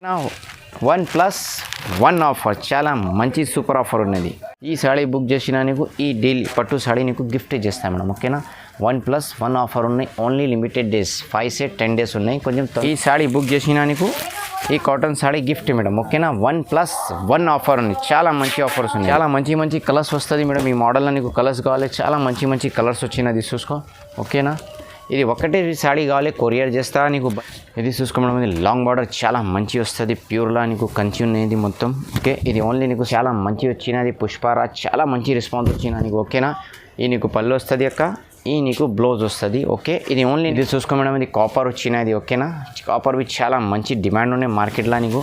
1+1 offer చాలా మంచి super offer ఉన్నది. ఈ సాడీ బుక్ చేసినా నీకు ఈ డైలీ పట్టు సాడీ నీకు గిఫ్ట్ చేస్తాం మేడం. ఓకేనా, 1+1 ఆఫర్ ఉన్నాయి. Only limited days, 5 to 10 days ఉన్నాయి. కొంచెం ఈ సాడీ బుక్ చేసినా నీకు ఈ కాటన్ సాడీ గిఫ్ట్ మేడం. ఓకేనా, 1+1 ఆఫర్ ఉంది. చాలా మంచి ఆఫర్స్ ఉన్నాయి. చాలా మంచి మంచి కలర్స్ వస్తుంది మేడం. ఈ మోడల్లో నీకు కలర్స్ కావాలి, చాలా మంచి మంచి కలర్స్ వచ్చినది చూసుకో. ఓకేనా, ఇది ఒకటే సాడీ కావాలి, కొరియర్ చేస్తా నీకు. ఇది చూసుకోవడం ఇది లాంగ్ బార్డర్ చాలా మంచి వస్తుంది. ప్యూర్లా నీకు కంచి ఉన్నది మొత్తం. ఓకే, ఇది ఓన్లీ నీకు చాలా మంచి వచ్చినది. పుష్పారాజ్ చాలా మంచి రెస్పాన్స్ వచ్చిన నీకు. ఓకేనా, ఈ నీకు పళ్ళు వస్తుంది అక్క, ఈ నీకు బ్లౌజ్ వస్తుంది. ఓకే, ఇది ఓన్లీ ఇది చూసుకోవడం ఇది కాపర్ వచ్చినది. ఓకేనా, కాపర్ విత్ చాలా మంచి డిమాండ్ ఉన్నాయి మార్కెట్లో నీకు.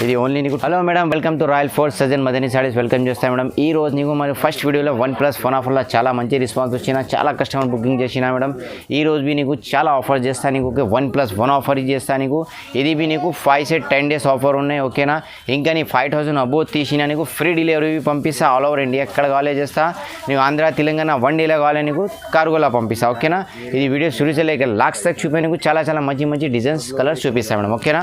ఇది ఓన్లీ నీకు. Hello madam, welcome to royal fort Sajan Madani saris. Welcome చేస్తాను మేడం. ఈ రోజు నీకు మరి ఫస్ట్ వీడియోలో 1+1 ఆఫర్లో చాలా మంచి రెస్పాన్స్ వచ్చిన, చాలా కస్టమర్ బుకింగ్ చేసిన మేడం. ఈ రోజు బి నీకు చాలా ఆఫర్ చేస్తాను నీకు. ఓకే, 1+1 ఆఫర్ చేస్తాను నీకు. ఇది బి నీకు 5 to 10 days ఆఫర్ ఉన్నాయి. ఓకేనా, ఇంకా నీ 5,000 అబోవ్ తీసినా నీకు ఫ్రీ డెలివరీ పంపిస్తా. ఆల్ ఓవర్ ఇండియా ఎక్కడ కావాలి చేస్తా. నీకు ఆంధ్ర తెలంగాణ 1 డేలో కావాలి నీకు కార్గోలా పంపిస్తా. ఓకేనా, ఇది వీడియో సురిచలేక లాక్స్ తక్ చూపే నీకు చాలా చాలా మంచి మంచి డిజైన్స్ కలర్స్ చూపిస్తా మేడం. ఓకేనా,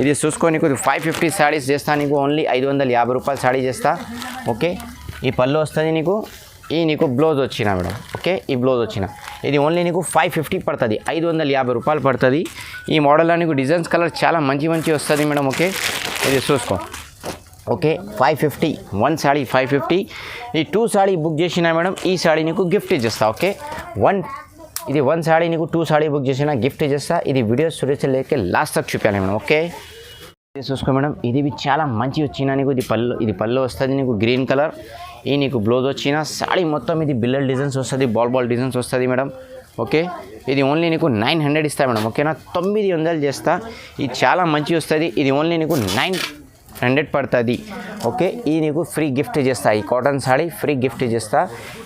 ఇది చూసుకో నీకు 550 సారీస్ చేస్తా నీకు. ఓన్లీ 550 రూపాయలు సాడీ చేస్తా. ఓకే, ఈ పళ్ళు వస్తుంది నీకు, ఈ నీకు బ్లౌజ్ వచ్చిన మేడం. ఓకే, ఈ బ్లౌజ్ వచ్చిన ఇది ఓన్లీ నీకు 550 పడుతుంది, 550 రూపాయలు పడుతుంది. ఈ మోడల్లో నీకు డిజైన్స్ కలర్ చాలా మంచి మంచి వస్తుంది మేడం. ఓకే, ఇది చూసుకో. ఓకే, 550 1 సాడీ 550. ఈ 2 సాడీ బుక్ చేసినా మేడం, ఈ సాడీ నీకు గిఫ్ట్ చేస్తా. ఓకే, ఇది 1 సాడీ నీకు 2 సాడీ బుక్ చేసినా గిఫ్ట్ చేస్తా. ఇది వీడియో సురేష్ లేక లాస్ట్ తక్ చూపించాలి మేడం. ఓకే, ఇది చూసుకో మేడం, ఇది చాలా మంచి వచ్చిన నీకు. ఇది పళ్ళు వస్తుంది నీకు గ్రీన్ కలర్. ఈ నీకు బ్లౌజ్ వచ్చిన సాడీ మొత్తం ఇది బిల్లల్ డిజైన్స్ వస్తుంది, బాల్ డిజైన్స్ వస్తుంది మేడం. ఓకే, ఇది ఓన్లీ నీకు 900 ఇస్తా మేడం. ఓకేనా, 900 చేస్తా. ఇది చాలా మంచి వస్తుంది. ఇది ఓన్లీ నీకు 900 పడుతుంది. ఓకే, ఈ నీకు ఫ్రీ గిఫ్ట్ చేస్తా. ఈ కాటన్ సాడీ ఫ్రీ గిఫ్ట్ చేస్తా.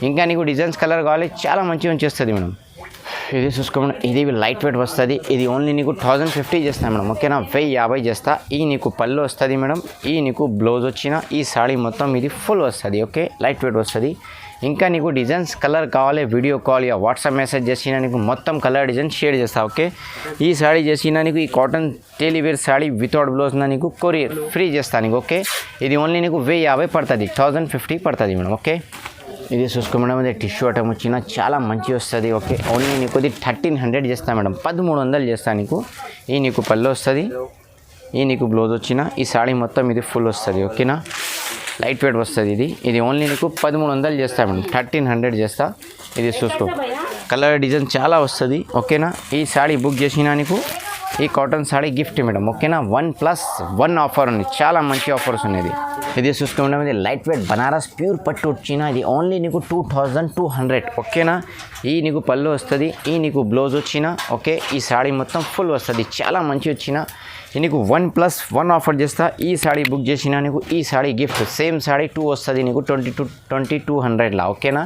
ఇంకా నీకు డిజైన్స్ కలర్ కావాలి, చాలా మంచి మంచి వస్తుంది మేడం. ఇది చూసుకోమడం ఇది లైట్ వెయిట్ వస్తుంది. ఇది ఓన్లీ నీకు 1050 చేస్తాను మేడం. ఓకేనా, 1050 చేస్తా. ఈ నీకు పళ్ళు వస్తుంది మేడం, ఈ నీకు బ్లౌజ్ వచ్చిన ఈ సాడీ మొత్తం ఇది ఫుల్ వస్తుంది. ఓకే, లైట్ వెయిట్ వస్తుంది. ఇంకా నీకు డిజైన్స్ కలర్ కావాలి, video call yeah WhatsApp message చేసినా నీకు మొత్తం కలర్ డిజైన్ షేర్ చేస్తా. ఓకే, ఈ సాడీ చేసినా నీకు ఈ cotton daily wear saree without blouse నీకు కొరియర్ ఫ్రీ చేస్తాను నీకు. ఓకే, ఇది ఓన్లీ నీకు 1050 పడుతుంది, 1050 పడుతుంది మేడం. ఓకే, ఇది చూసుకోవడం ఇది టిష్యూ ఐటమ్ వచ్చిన చాలా మంచి వస్తుంది. ఓకే, ఓన్లీ నీకు ఇది 1300 చేస్తా మేడం, 1300 చేస్తా నీకు. ఈ నీకు పళ్ళు వస్తుంది, ఈ నీకు బ్లౌజ్ వచ్చిన ఈ సాడీ మొత్తం ఇది ఫుల్ వస్తుంది. ఓకేనా, లైట్ వెయిట్ వస్తుంది. ఇది ఓన్లీ నీకు 1300 చేస్తా మేడం, 1300 చేస్తా. ఇది చూసుకో, కలర్ డిజైన్ చాలా వస్తుంది. ఓకేనా, ఈ సాడీ బుక్ చేసినా నీకు ఈ కాటన్ సాడీ గిఫ్ట్ మేడం. ఓకేనా, 1+1 ఆఫర్ ఉంది, చాలా మంచి ఆఫర్స్ ఉన్నాయి. ఇది చూసుకోవడం ఇది లైట్ వెయిట్ బనారస్ ప్యూర్ పట్టు వచ్చిన ఇది ఓన్లీ నీకు 2200. ఓకేనా, ఈ నీకు పళ్ళు వస్తుంది, ఈ నీకు బ్లౌజ్ వచ్చిన. ఓకే, ఈ సాడీ మొత్తం ఫుల్ వస్తుంది, చాలా మంచి వచ్చిన. నీకు 1+1 ఆఫర్ చేస్తా. ఈ సాడీ బుక్ చేసినా నీకు ఈ సాడీ గిఫ్ట్ సేమ్ సాడీ 2 వస్తుంది నీకు 2200లా. ఓకేనా,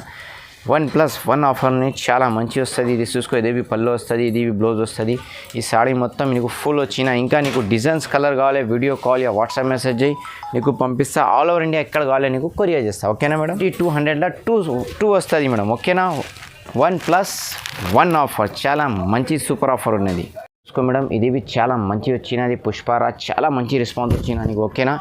1+1 ఆఫర్ని చాలా మంచి వస్తుంది. ఇది చూసుకో, ఇదేవి పళ్ళు వస్తుంది, ఇది బ్లౌజ్ వస్తుంది. ఈ సాడీ మొత్తం నీకు ఫుల్ వచ్చిన. ఇంకా నీకు డిజైన్స్ కలర్ కావాలి, video call yeah WhatsApp message చేయి నీకు పంపిస్తా. ఆల్ ఓవర్ ఇండియా ఎక్కడ కావాలి నీకు కొరియర్ చేస్తా. ఓకేనా మేడం, ఈ 200లా 2 వస్తుంది మేడం. ఓకేనా, 1+1 ఆఫర్ చాలా మంచి సూపర్ ఆఫర్ ఉన్నది. చూసుకో మేడం, ఇది చాలా మంచి వచ్చినది. పుష్పారాజ్ చాలా మంచి రెస్పాన్స్ వచ్చిన నీకు. ఓకేనా,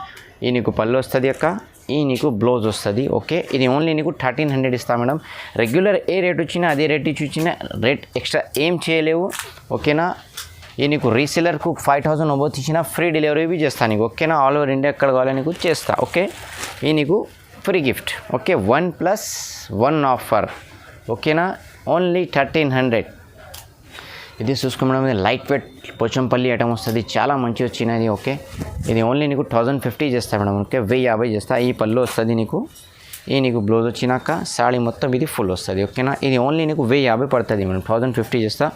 ఈ నీకు పళ్ళు వస్తుంది అక్క, ఈ నీకు బ్లౌజ్ వస్తుంది. ఓకే, ఇది ఓన్లీ నీకు 1300 ఇస్తా మేడం. రెగ్యులర్ ఏ రేట్ వచ్చినా అదే రేట్ ఇచ్చిన, రేట్ ఎక్స్ట్రా ఏం చేయలేవు. ఓకేనా, ఈ నీకు రీసెలర్కు 5000 అబోవ్ ఇచ్చిన ఫ్రీ డెలివరీ చేస్తాను నీకు. ఓకేనా, ఆల్ ఓవర్ ఇండియా ఎక్కడ కావాలి నీకు చేస్తా. ఓకే, ఈ నీకు ఫ్రీ గిఫ్ట్. Okay, 1+1 offer. ఓకేనా, ఓన్లీ 1300. ఇది చూసుకోవడం లైట్ వెయిట్ పోచంపల్లి ఐటమ్ వస్తుంది, చాలా మంచి వచ్చినది. ఓకే, ఇది ఓన్లీ నీకు 1050 చేస్తా మేడం. ఓకే, 1050 చేస్తా. ఈ పళ్ళు వస్తుంది నీకు, ఈ నీకు బ్లౌజ్ వచ్చినాక సాడీ మొత్తం ఇది ఫుల్ వస్తుంది. ఓకేనా, ఇది ఓన్లీ నీకు 1050 పడుతుంది మేడం, 1050 చేస్తా.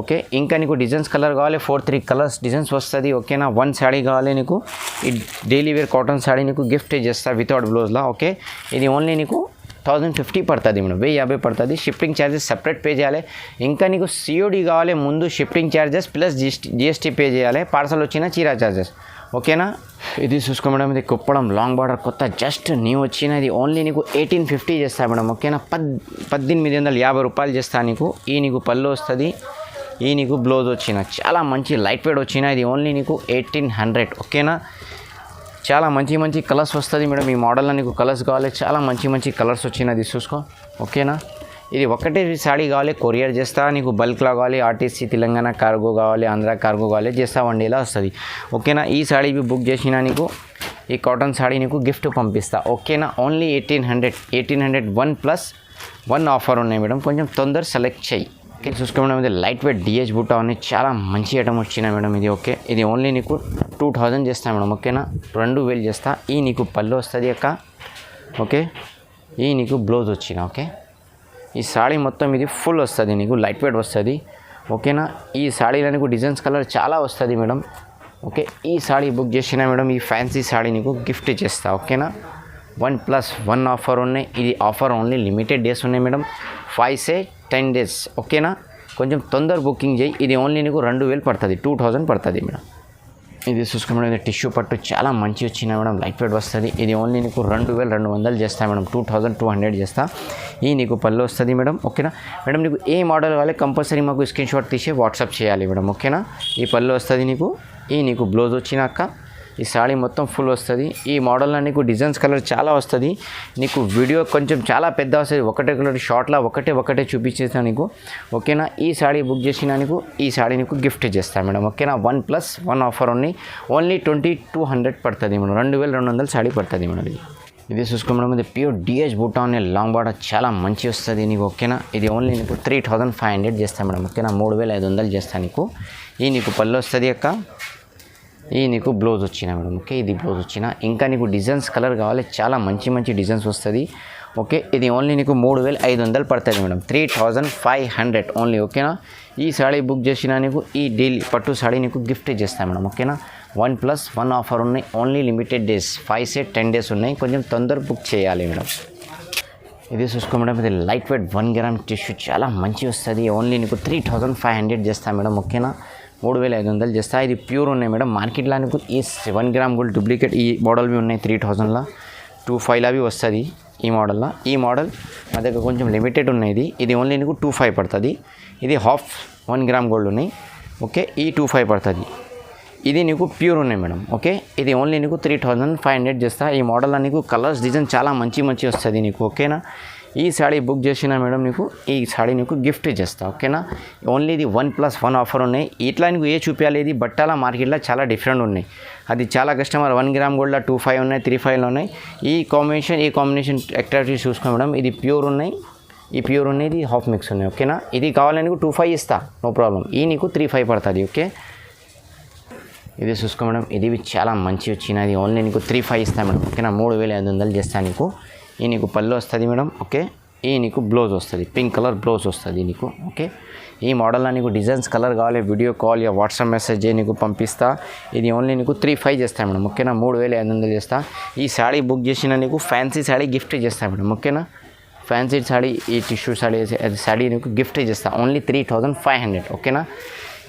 ఓకే, ఇంకా నీకు డిజైన్స్ కలర్ కావాలి, 4-3 కలర్స్ డిజైన్స్ వస్తుంది. ఓకేనా, 1 సాడీ కావాలి నీకు. ఈ డైలీ వేర్ కాటన్ సాడీ నీకు గిఫ్ట్ చేస్తా వితౌట్ బ్లౌజ్లా. ఓకే, ఇది ఓన్లీ నీకు 1050 పడుతుంది మేడం, 1050 పడుతుంది. షిప్పింగ్ ఛార్జెస్ సపరేట్ పే చేయాలి. ఇంకా నీకు COD కావాలి, ముందు shipping charges plus GST pay చేయాలి. పార్సల్ వచ్చిన చీరా ఛార్జెస్. ఓకేనా, ఇది చూసుకో మేడం, ఇది కుప్పడం లాంగ్ బార్డర్ కొత్త జస్ట్ న్యూ వచ్చిన. ఇది ఓన్లీ నీకు 1850 చేస్తా మేడం. ఓకేనా, 1850 రూపాయలు చేస్తా నీకు. ఈ నీకు పళ్ళు వస్తుంది, ఈ నీకు బ్లౌజ్ వచ్చిన చాలా మంచి లైట్ వెయిట్ వచ్చిన ఇది ఓన్లీ నీకు 1800 ఓకేనా. చాలా మంచి మంచి కలర్స్ వస్తుంది మేడం. ఈ మోడల్లో నీకు కలర్స్ కావాలి, చాలా మంచి మంచి కలర్స్ వచ్చినది చూసుకో ఓకేనా. ఇది ఒకటే సాడీ కావాలి కొరియర్ చేస్తా, నీకు బల్క్లో కావాలి ఆర్టీసీ తెలంగాణ కార్గో కావాలి ఆంధ్ర కార్గో కావాలి చేస్తా వన్డేలా వస్తుంది ఓకేనా. ఈ సాడీ బుక్ చేసినా నీకు ఈ కాటన్ సాడీ నీకు గిఫ్ట్ పంపిస్తా ఓకేనా. ఓన్లీ 1800 1+1 ఆఫర్ ఉన్నాయి మేడం, కొంచెం తొందర సెలెక్ట్ చేయి ఓకే. చూసుకోవడం ఇది లైట్ వెయిట్ డిహెచ్ బుట్ట ఉన్నాయి, చాలా మంచి ఐటమ్ వచ్చినాయి మేడం ఇది ఓకే. ఇది ఓన్లీ నీకు 2000 చేస్తా మేడం ఓకేనా, 2000 చేస్తా. ఈ నీకు పళ్ళు వస్తుంది అక్క ఓకే. ఈ నీకు బ్లౌజ్ వచ్చిన ఓకే. ఈ సాడీ మొత్తం ఇది ఫుల్ వస్తుంది నీకు లైట్ వెయిట్ వస్తుంది ఓకేనా. ఈ సాడీలో నీకు డిజైన్స్ కలర్ చాలా వస్తుంది మేడం ఓకే. ఈ సాడీ బుక్ చేసినా మేడం ఈ ఫ్యాన్సీ సాడీ నీకు గిఫ్ట్ చేస్తా ఓకేనా. 1+1 ఆఫర్ ఉన్నాయి, ఇది ఆఫర్ ఓన్లీ లిమిటెడ్ డేస్ ఉన్నాయి మేడం, 5-10 డేస్ ఓకేనా. కొంచెం తొందర బుకింగ్ చేయి, ఇది ఓన్లీ నీకు 2000 పడుతుంది, 2000 పడుతుంది మేడం. ఇది చూసుకో మేడం, ఇది టిష్యూ పట్టు చాలా మంచి వచ్చిన మేడం, లైట్ వెయిట్ వస్తుంది. ఇది ఓన్లీ నీకు 2200 చేస్తా మేడం, 2200 చేస్తా. ఈ నీకు పళ్ళు వస్తుంది మేడం ఓకేనా. మేడం నీకు ఏ మోడల్ కావాలి కంపల్సరీ మాకు స్క్రీన్ షాట్ తీసి వాట్సాప్ చేయాలి మేడం ఓకేనా. ఈ పళ్ళు వస్తుంది నీకు, ఈ నీకు బ్లౌజ్ వచ్చినాక ఈ సాడీ మొత్తం ఫుల్ వస్తుంది. ఈ మోడల్లో నీకు డిజైన్స్ కలర్ చాలా వస్తుంది, నీకు వీడియో కొంచెం చాలా పెద్ద వస్తుంది, ఒకటే కలర్ షార్ట్లో ఒకటే చూపించేస్తాను నీకు ఓకేనా. ఈ సాడీ బుక్ చేసినా నీకు ఈ సాడీ నీకు గిఫ్ట్ చేస్తాను మేడం ఓకేనా. 1+1 ఆఫర్ ఉన్నాయి, ఓన్లీ 2200 పడుతుంది మేడం, 2200 సాడీ పడుతుంది మేడం. ఇది చూసుకో మేడం, ఇది ప్యూర్ డిహెచ్ బూటా ఉన్నాయి, లాంగ్ బార్డర్ చాలా మంచి వస్తుంది నీకు ఓకేనా. ఇది ఓన్లీ నీకు 3500 చేస్తాను మేడం ఓకేనా, 3500 చేస్తాను నీకు. ఈ నీకు పళ్ళు వస్తుంది అక్క, ఈ నీకు బ్లౌజ్ వచ్చిన మేడం ఓకే. ఇది బ్లౌజ్ వచ్చిన, ఇంకా నీకు డిజైన్స్ కలర్ కావాలి, చాలా మంచి మంచి డిజైన్స్ వస్తుంది ఓకే. ఇది ఓన్లీ నీకు 3500 పడుతుంది మేడం, 3500 ఓన్లీ ఓకేనా. ఈ సాడీ బుక్ చేసినా నీకు ఈ డైలీ పట్టు సాడీ నీకు గిఫ్ట్ చేస్తాను మేడం ఓకేనా. 1+1 ఆఫర్ ఉన్నాయి, ఓన్లీ లిమిటెడ్ డేస్, 5-10 డేస్ ఉన్నాయి, కొంచెం తొందర బుక్ చేయాలి మేడం. ఇది చూసుకో మేడం, ఇది లైట్ వెయిట్ 1 గ్రామ్ టిష్యూ చాలా మంచి వస్తుంది, ఓన్లీ నీకు 3500 చేస్తాను మేడం ఓకేనా, 3500 చేస్తా. ఇది ప్యూర్ ఉన్నాయి మేడం, మార్కెట్లో నీకు ఈ 1 గ్రామ్ గోల్డ్ డూప్లికేట్ ఈ మోడల్వి ఉన్నాయి 3000లో, 25 అవి వస్తుంది ఈ మోడల్లో. ఈ మోడల్ మా దగ్గర కొంచెం లిమిటెడ్ ఉన్నాయి, ఇది ఓన్లీ నీకు 25 పడుతుంది. ఇది హాఫ్ 1 గ్రామ్ గోల్డ్ ఉన్నాయి ఓకే, ఈ 25 పడుతుంది. ఇది నీకు ప్యూర్ ఉన్నాయి మేడం ఓకే. ఇది ఓన్లీ నీకు 3500 చేస్తా. ఈ మోడల్లో నీకు కలర్స్ డిజైన్ చాలా మంచి వస్తుంది నీకు ఓకేనా. ఈ సాడీ బుక్ చేసినా మేడం నీకు ఈ సాడీ నీకు గిఫ్ట్ చేస్తా ఓకేనా. ఓన్లీ ఇది 1+1 ఆఫర్ ఉన్నాయి. ఇట్లా నీకు ఏ చూపించాలి, ఇది బట్టాల మార్కెట్లో చాలా డిఫరెంట్ ఉన్నాయి, అది చాలా కస్టమర్ 1 గ్రామ్ గోల్డ్లో 25 ఉన్నాయి, 35లో ఉన్నాయి. ఈ కాంబినేషన్ యాక్టివిటీ చూసుకో మేడం, ఇది ప్యూర్ ఉన్నాయి, ఈ ప్యూర్ ఉన్నాయి, ఇది హాఫ్ మిక్స్ ఉన్నాయి ఓకేనా. ఇది కావాలని నీకు 25 ఇస్తా నో ప్రాబ్లం, ఈ నీకు 35 పడుతుంది ఓకే. ఇది చూసుకో మేడం, ఇది చాలా మంచి వచ్చినది, ఓన్లీ నీకు 35 ఇస్తాను మేడం ఓకేనా, 3500 చేస్తాను నీకు. ఈ నీకు పళ్ళు వస్తుంది మేడం ఓకే. ఈ నీకు బ్లౌజ్ వస్తుంది, పింక్ కలర్ బ్లౌజ్ వస్తుంది నీకు ఓకే. ఈ మోడల్లో నీకు డిజైన్స్ కలర్ కావాలి, video call yeah WhatsApp message నీకు పంపిస్తా. ఇది ఓన్లీ నీకు 35 చేస్తాను మేడం ఓకేనా, 3500 చేస్తా. ఈ సాడీ బుక్ చేసిన నీకు ఫ్యాన్సీ సాడీ గిఫ్ట్ చేస్తాను మేడం ఓకేనా. ఫ్యాన్సీ సాడీ ఈ టిష్యూ సాడీ నీకు గిఫ్ట్ చేస్తా, ఓన్లీ 3500 ఓకేనా.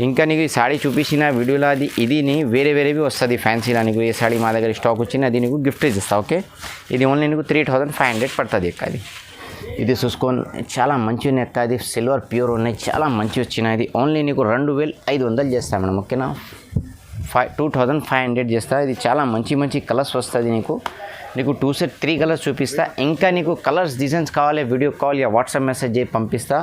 ఇంకా నీకు ఈ సాడీ చూపించిన వీడియోలో ఇది వేరేవి వస్తుంది ఫ్యాన్సీలో, నీకు ఏ సాడీ మా దగ్గర స్టాక్ వచ్చినా అది నీకు గిఫ్ట్ చేస్తా ఓకే. ఇది ఓన్లీ నీకు 3500 పడుతుంది అక్క. ఇది చూసుకొని చాలా మంచి ఉన్నాయి అక్క, అది సిల్వర్ ప్యూర్ ఉన్నాయి, చాలా మంచి వచ్చినాయి. ఓన్లీ నీకు 2500 చేస్తా మేడం ఓకేనా, 2500 చేస్తా. ఇది చాలా మంచి కలర్స్ వస్తుంది నీకు 2 సెట్ 3 కలర్స్ చూపిస్తా. ఇంకా నీకు కలర్స్ డిజైన్స్ కావాలి, video call yeah WhatsApp message చేసి పంపిస్తా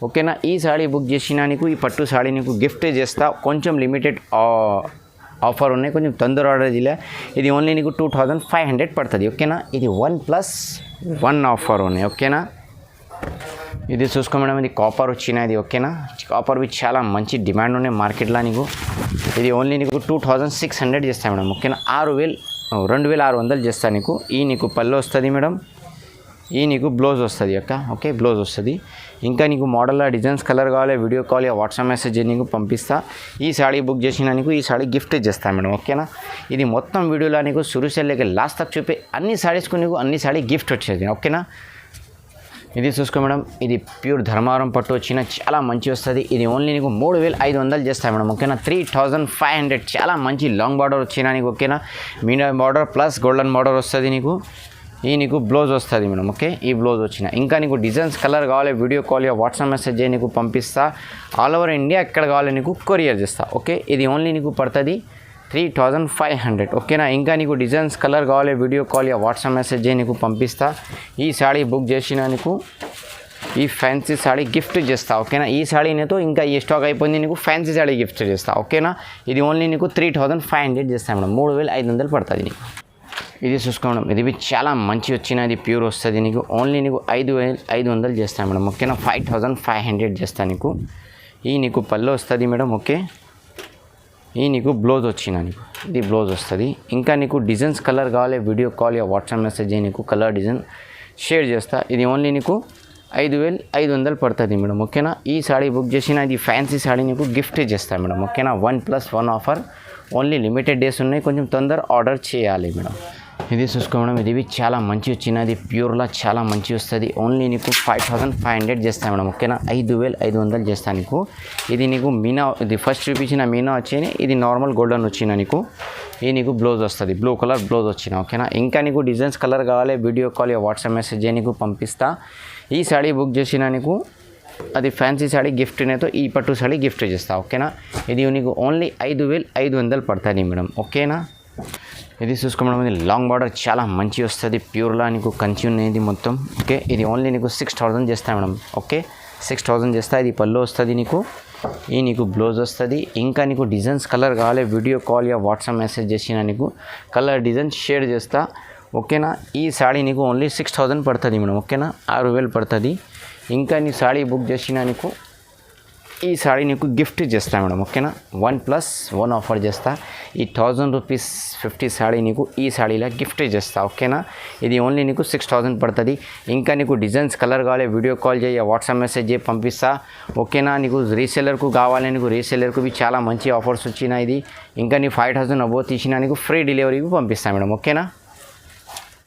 ఓకేనా. ఈ సాడీ బుక్ చేసినా నీకు ఈ పట్టు సాడీ నీకు గిఫ్ట్ చేస్తా, కొంచెం లిమిటెడ్ ఆఫర్ ఉన్నాయి, కొంచెం తొందర ఆర్డర్ చేయలే. ఇది ఓన్లీ నీకు 2500 పడుతుంది ఓకేనా. ఇది 1+1 ఆఫర్ ఉన్నాయి ఓకేనా. ఇది చూసుకో మేడం, ఇది కాపర్ వచ్చినది ఓకేనా. కాపర్వి చాలా మంచి డిమాండ్ ఉన్నాయి మార్కెట్లో నీకు. ఇది ఓన్లీ నీకు 2600 చేస్తాను మేడం ఓకేనా, 2600 చేస్తాను నీకు. ఈ నీకు పళ్ళు వస్తుంది మేడం, ఈ నీకు బ్లౌజ్ వస్తుంది అక్క ఓకే, బ్లౌజ్ వస్తుంది. ఇంకా నీకు మోడల్లో డిజైన్స్ కలర్ కావాలి, video call yeah WhatsApp message నీకు పంపిస్తా. ఈ సాడీ బుక్ చేసినా నీకు ఈ సాడీ గిఫ్ట్ చేస్తాను మేడం ఓకేనా. ఇది మొత్తం వీడియోలో నీకు సురుసెల్లేకి లాస్ట్ తక్ చూపి అన్ని సాడీస్కు నీకు అన్ని సాడీ గిఫ్ట్ వచ్చేది ఓకేనా. ఇది చూసుకో మేడం, ఇది ప్యూర్ ధర్మవరం పట్టు వచ్చిన చాలా మంచి వస్తుంది. ఇది ఓన్లీ నీకు 3500 చేస్తాయి మేడం ఓకేనా, 3500. చాలా మంచి లాంగ్ బార్డర్ వచ్చినా నీకు ఓకేనా, medium border plus golden border వస్తుంది నీకు ఈ నీకు బ్లౌజ్ వస్తుంది మేడం. ఓకే, ఈ బ్లౌజ్ వచ్చిన ఇంకా నీకు డిజైన్స్ కలర్ కావాలి వీడియో కాల్ వాట్సాప్ మెసేజ్ చేయి నీకు పంపిస్తా. ఆల్ ఓవర్ ఇండియా ఎక్కడ కావాలి నీకు కొరియర్ చేస్తా. ఓకే, ఇది ఓన్లీ నీకు పడుతుంది 3500. ఓకేనా. ఇంకా నీకు డిజైన్స్ కలర్ కావాలి వీడియో కాల్ వాట్సాప్ మెసేజ్ చేయి నీకు పంపిస్తా. ఈ సాడీ బుక్ చేసిన నీకు ఈ ఫ్యాన్సీ సాడీ గిఫ్ట్ చేస్తా. ఓకేనా. ఈ సాడీనేతో ఇంకా ఈ స్టాక్ అయిపోయింది నీకు ఫ్యాన్సీ సాడీ గిఫ్ట్ చేస్తా. ఓకేనా. ఇది ఓన్లీ నీకు 3500 చేస్తాను మేడం. 3500 పడుతుంది నీకు. ఇది చూసుకోవడం ఇది చాలా మంచి వచ్చినది ప్యూర్ వస్తుంది నీకు. ఓన్లీ నీకు 5500 చేస్తాను మేడం. ఓకేనా. 5500 చేస్తాను నీకు. ఈ నీకు పళ్ళు వస్తుంది మేడం. ఓకే, ఈ నీకు బ్లౌజ్ వచ్చిన నీకు ఇది బ్లౌజ్ వస్తుంది. ఇంకా నీకు డిజైన్స్ కలర్ కావాలి వీడియో కాల్ వాట్సాప్ మెసేజ్ నీకు కలర్ డిజైన్ షేర్ చేస్తా. ఇది ఓన్లీ నీకు 5500 పడుతుంది మేడం. ఓకేనా. ఈ సాడీ బుక్ చేసిన ఇది ఫ్యాన్సీ సాడీ నీకు గిఫ్ట్ చేస్తాను మేడం. ఓకేనా. 1+1 ఆఫర్. ఓన్లీ లిమిటెడ్ డేస్ ఉన్నాయి, కొంచెం తొందర ఆర్డర్ చేయాలి మేడం. ఇది చూసుకోవడం ఇది చాలా మంచి వచ్చినది ప్యూర్లా చాలా మంచి వస్తుంది. ఓన్లీ నీకు 5500 చేస్తాను మేడం. ఓకేనా. 5500 చేస్తాను నీకు. ఇది నీకు మీనా ఇది ఫస్ట్ చూపించిన మీనా వచ్చి ఇది నార్మల్ గోల్డెన్ వచ్చిన నీకు. ఈ నీకు బ్లౌజ్ వస్తుంది బ్లూ కలర్ బ్లౌజ్ వచ్చిన. ఓకేనా. ఇంకా నీకు డిజైన్స్ కలర్ కావాలి వీడియో కాల్ వాట్సాప్ మెసేజ్ నీకు పంపిస్తా. ఈ సాడీ బుక్ చేసిన నీకు అది ఫ్యాన్సీ సాడీ గిఫ్ట్నేతో ఈ పట్టు సాడీ గిఫ్ట్ చేస్తా. ఓకేనా. ఇది నీకు ఓన్లీ 5500 పడుతుంది మేడం. ఓకేనా. ఇది చూసుకోవడం ఇది లాంగ్ బార్డర్ చాలా మంచి వస్తుంది ప్యూర్లా నీకు కంచి ఉన్నది మొత్తం. ఓకే, ఇది ఓన్లీ నీకు 6000 చేస్తా మేడం. ఓకే, 6000 చేస్తా. ఇది పళ్ళు వస్తుంది నీకు. ఈ నీకు బ్లౌజ్ వస్తుంది. ఇంకా నీకు డిజైన్స్ కలర్ కావాలి వీడియో కాల్ వాట్సాప్ మెసేజ్ చేసిన నీకు కలర్ డిజైన్ షేర్ చేస్తా. ఓకేనా. ఈ సాడీ నీకు ఓన్లీ 6000 పడుతుంది మేడం. ఓకేనా, 6000 పడుతుంది. ఇంకా నీ సాడీ బుక్ చేసిన నీకు ఈ సాడీ నీకు గిఫ్ట్ చేస్తా మేడం. ఓకేనా. 1+1 ఆఫర్ చేస్తా. ఈ 1000 రూపీస్ 50 సాడీ నీకు ఈ సాడీలా గిఫ్ట్ చేస్తా. ఓకేనా. ఇది ఓన్లీ నీకు 6000 పడుతుంది. ఇంకా నీకు డిజైన్స్ కలర్ కావాలి వీడియో కాల్ చేయి వాట్సాప్ మెసేజ్ చేయి పంపిస్తా. ఓకేనా. నీకు రీసెల్లర్కు కావాలి నీకు రీసెల్లర్కు చాలా మంచి ఆఫర్స్ వచ్చినాయి. ఇది ఇంకా నీ 5000 అబోవ్ తీసినా నీకు ఫ్రీ డెలివరీకి పంపిస్తా మేడం. ఓకేనా.